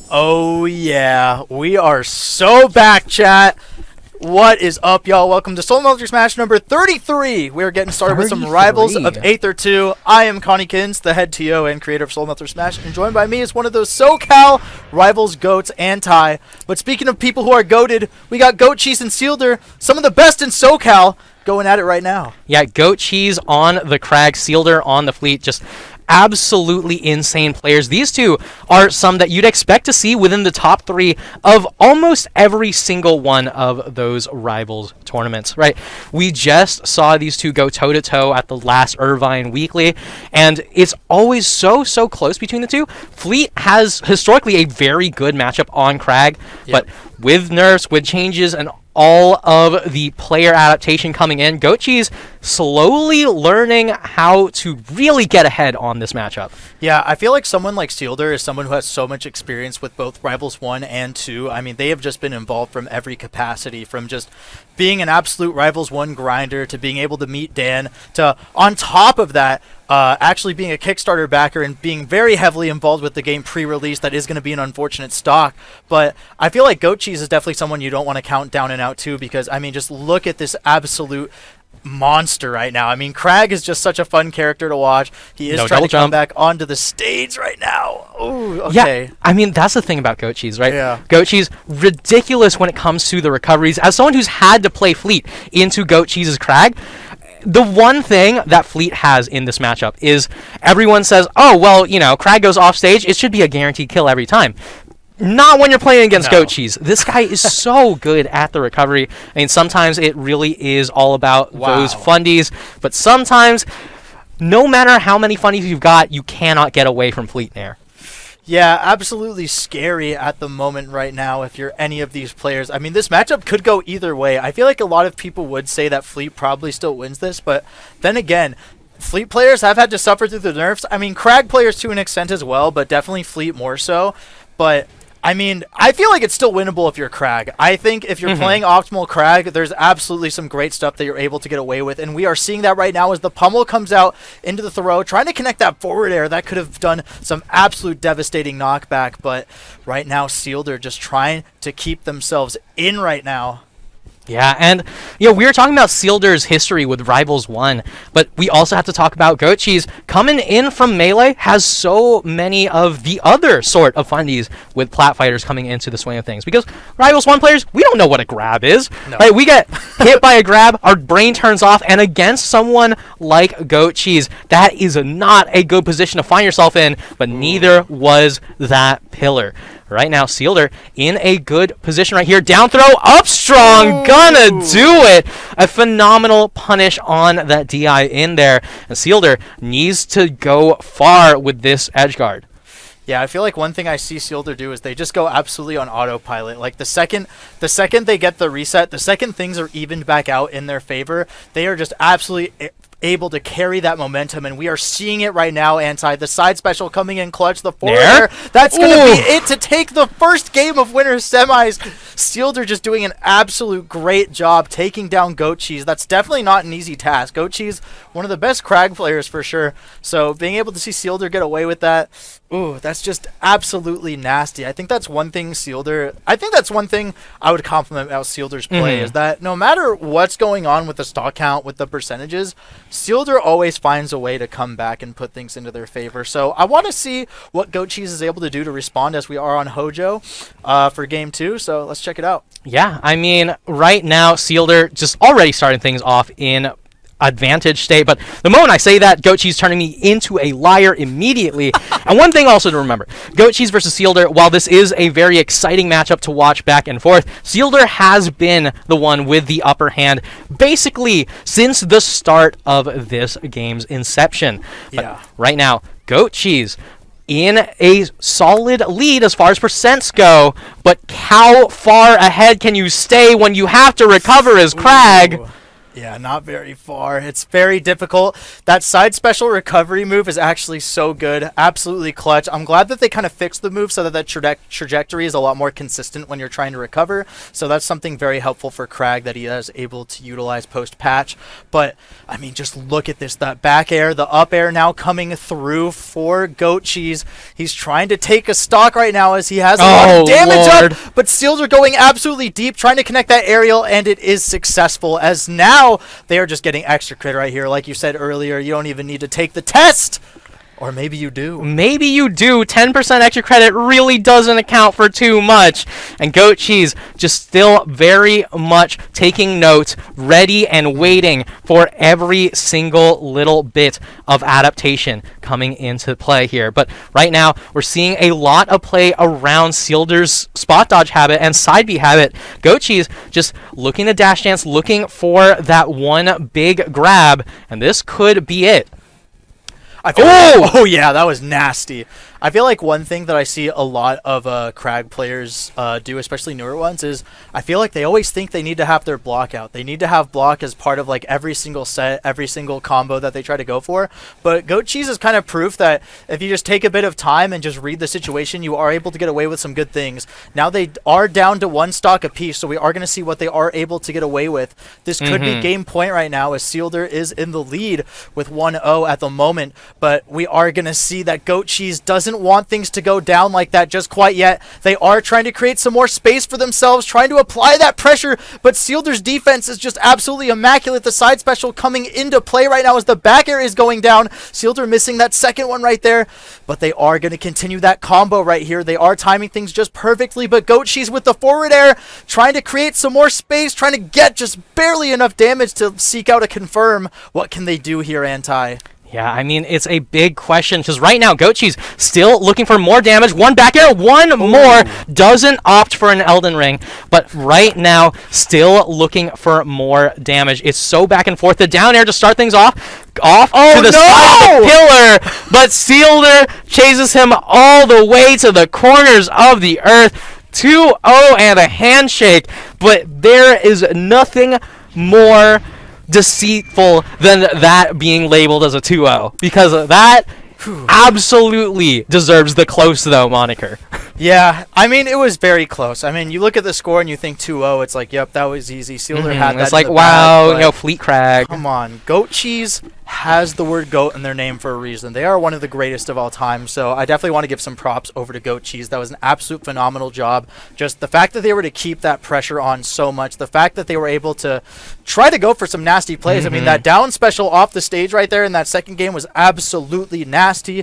Oh yeah, we are so back, chat. What is up, y'all? Welcome to Soul Melter Smash number 33. We're getting started with some rivals of Aether 2. I am Connie, the head TO and creator of Soul Melter Smash, and joined by me is one of those SoCal rivals, GOATs, and Ty. But speaking of people who are GOATed, we got GOATcheese and Seelder, some of the best in SoCal, going at it right now. Yeah, GOATcheese on the Kragg, Seelder on the fleet, just absolutely insane players. These two are some that you'd expect to see within the top three of almost every single one of those rivals tournaments, right? We just saw these two go toe-to-toe at the last Irvine Weekly, and it's always so close between the two. Fleet has historically a very good matchup on Kragg, but with nerfs, with changes, and all of the player adaptation coming in, GOATcheese slowly learning how to really get ahead on this matchup. Yeah, I feel like someone like Seelder is someone who has so much experience with both Rivals 1 and 2. I mean, they have just been involved from every capacity, from just being an absolute Rivals 1 grinder to being able to meet Dan to, on top of that, actually being a Kickstarter backer and being very heavily involved with the game pre-release. That is going to be an unfortunate stock. But I feel like GOATcheese is definitely someone you don't want to count down and out too, because, I mean, just look at this absolute monster right now. I mean, Kragg is just such a fun character to watch. He is trying to come back onto the stage right now. Ooh, okay. Yeah, I mean, that's the thing about GOATcheese, right? Yeah. GOATcheese, ridiculous when it comes to the recoveries. As someone who's had to play Fleet into GOATcheese's Kragg, the one thing that Fleet has in this matchup is everyone says, oh, well, you know, Kragg goes off stage, it should be a guaranteed kill every time. Not when you're playing against GOATcheese. This guy is so good at the recovery. I mean, sometimes it really is all about those fundies, but sometimes, no matter how many fundies you've got, you cannot get away from Fleet Nair. Yeah, absolutely scary at the moment right now if you're any of these players. I mean, this matchup could go either way. I feel like a lot of people would say that Fleet probably still wins this, but then again, Fleet players have had to suffer through the nerfs. I mean, Kragg players to an extent as well, but definitely Fleet more so. But I mean, I feel like it's still winnable if you're Kragg. I think if you're playing optimal Kragg, there's absolutely some great stuff that you're able to get away with, and we are seeing that right now as the pummel comes out into the throw, trying to connect that forward air. That could have done some absolute devastating knockback, but right now Seelder just trying to keep themselves in right now. Yeah, and you know, we were talking about Seelder's history with Rivals 1, but we also have to talk about GOATcheese coming in from Melee, has so many of the other sort of fundies with plat fighters coming into the swing of things. Because Rivals 1 players, we don't know what a grab is. No. Right? We get hit by a grab, our brain turns off, and against someone like GOATcheese, that is not a good position to find yourself in, but neither was that pillar. Right now, Seelder in a good position right here. Down throw, up strong, gonna do it. A phenomenal punish on that DI in there. And Seelder needs to go far with this edge guard. Yeah, I feel like one thing I see Seelder do is they just go absolutely on autopilot. Like the second they get the reset, the second things are evened back out in their favor, they are just absolutely able to carry that momentum, and we are seeing it right now. The side special coming in clutch, the forward air. That's going to be it to take the first game of Winter Semis. Seelder just doing an absolute great job taking down GOATcheese. That's definitely not an easy task. GOATcheese, one of the best Kragg players for sure. So being able to see Seelder get away with that, ooh, that's just absolutely nasty. I think that's one thing I would compliment about Seelder's play is that no matter what's going on with the stock count, with the percentages, Seelder always finds a way to come back and put things into their favor. So I want to see what GOATcheese is able to do to respond as we are on Hojo for Game 2. So let's check it out. Yeah, I mean, right now, Seelder just already starting things off in advantage state, but the moment I say that, GOATcheese turning me into a liar immediately. And one thing also to remember, GOATcheese versus Seelder, while this is a very exciting matchup to watch back and forth, Seelder has been the one with the upper hand basically since the start of this game's inception. Yeah. But right now, GOATcheese in a solid lead as far as percents go, but how far ahead can you stay when you have to recover as Kragg? Yeah, not very far. It's very difficult. That side special recovery move is actually so good. Absolutely clutch. I'm glad that they kind of fixed the move so that that trajectory is a lot more consistent when you're trying to recover. So that's something very helpful for Kragg that he is able to utilize post-patch. But, I mean, just look at this. That back air, the up air now coming through for GOATcheese. He's trying to take a stock right now as he has a lot of damage up. But Seelder going absolutely deep, trying to connect that aerial, and it is successful as now they are just getting extra crit right here. Like you said earlier, you don't even need to take the test. Or maybe you do. Maybe you do. 10% extra credit really doesn't account for too much. And GOATcheese just still very much taking notes, ready and waiting for every single little bit of adaptation coming into play here. But right now, we're seeing a lot of play around Seelder's spot dodge habit and side B habit. GOATcheese just looking to dash dance, looking for that one big grab, and this could be it. Oh yeah, that was nasty. I feel like one thing that I see a lot of Kragg players do, especially newer ones, is I feel like they always think they need to have their block out. They need to have block as part of like every single set, every single combo that they try to go for. But GOATcheese is kind of proof that if you just take a bit of time and just read the situation, you are able to get away with some good things. Now they are down to one stock apiece, so we are going to see what they are able to get away with. This could be game point right now as Seelder is in the lead with 1-0 at the moment, but we are going to see that GOATcheese doesn't want things to go down like that just quite yet. They are trying to create some more space for themselves, trying to apply that pressure, but Seelder's defense is just absolutely immaculate. The side special coming into play right now as the back air is going down. Seelder missing that second one right there, but they are going to continue that combo right here. They are timing things just perfectly, but GOATcheese with the forward air, trying to create some more space, trying to get just barely enough damage to seek out a confirm. What can they do here, Anti? Yeah, I mean, it's a big question because right now, GOATcheese still looking for more damage. One back air, one more. Doesn't opt for an Elden Ring, but right now, still looking for more damage. It's so back and forth. The down air to start things off to the side of the pillar, but Seelder chases him all the way to the corners of the earth. 2-0 and a handshake, but there is nothing more deceitful than that being labeled as a 2-0 because that absolutely deserves the close though moniker. Yeah, I mean it was very close. I mean you look at the score and you think 2-0, it's like yep, that was easy. Seelder had that. It's like wow, bag, Fleet Kragg. Come on, GOATcheese has the word GOAT in their name for a reason. They are one of the greatest of all time, so I definitely want to give some props over to GOATcheese. That was an absolute phenomenal job. Just the fact that they were to keep that pressure on so much, the fact that they were able to try to go for some nasty plays. I mean, that down special off the stage right there in that second game was absolutely nasty.